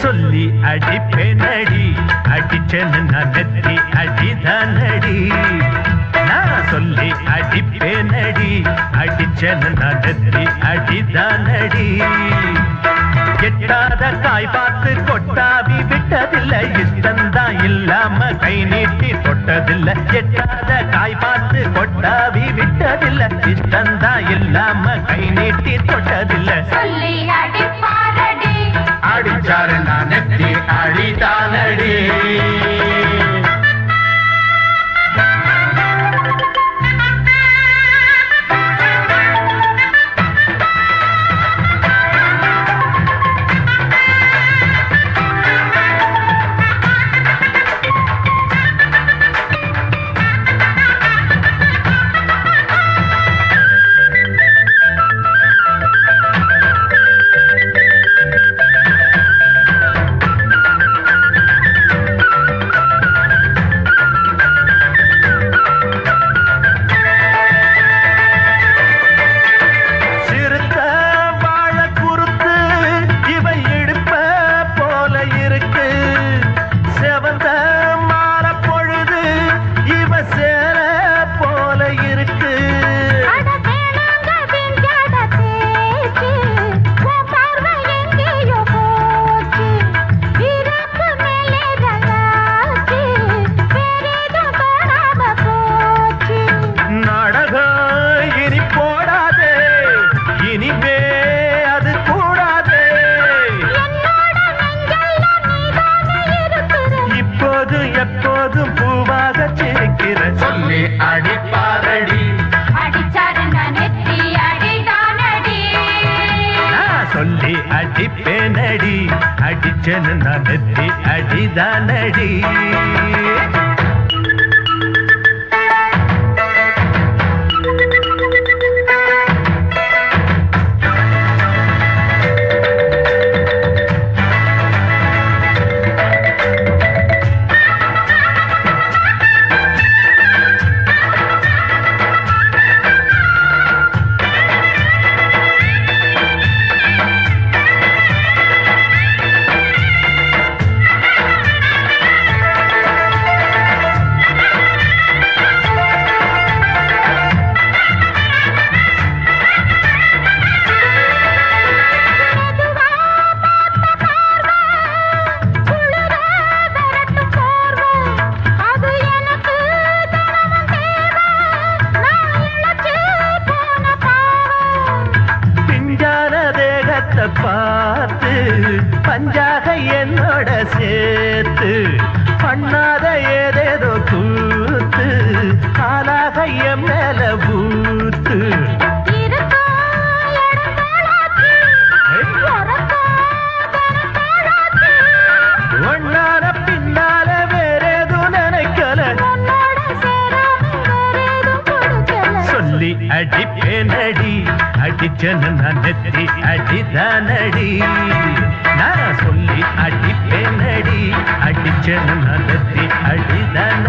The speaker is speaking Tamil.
சொல்லி அடிப்பேனடி அடிச்சேன்னு நான் நெத்தி அடிதானடி நான் சொல்லி அடிப்பேனடி அடிச்சேன்னு நான் நெத்தி அடிதானடி எட்டாத காய் பார்த்து கொட்டாவி விட்டதில்லை இஷ்டந்தான் இல்லாம கை நீட்டி தொட்டதில்லை எட்டாத காய் பார்த்து கொட்டாவி விட்டதில்லை இஷ்டந்தான் இல்லாம கை நீட்டி தொட்டதில்லை சொல்லி அடிப்பாரடி அடிச்சாரு நான் நெத்தி அடிதானடி எப்போதும் பூவாக சிரிக்கிற சொல்லி அடிப்பாரடி அடிச்சாரு நான் நெத்தி அடிதானடி நான் சொல்லி அடிப்பேனடி அடிச்சேன்னு நான் நெத்தி அடிதானடி பார்த்து பஞ்சாக என்னோட சேர்த்து பண்ணாத ஏதேதோ கூத்து ஆளாக என் மேல பூத்து ஒன்னார பின்னால வேறேதும் நினைக்கல சொல்லி அடிப்பேனடி அடிச்சேன்னு நான் நெத்தி அடிதானடி நான் சொல்லி அடிப்பேனடி அடிச்சேன்னு நான் நெத்தி அடிதானடி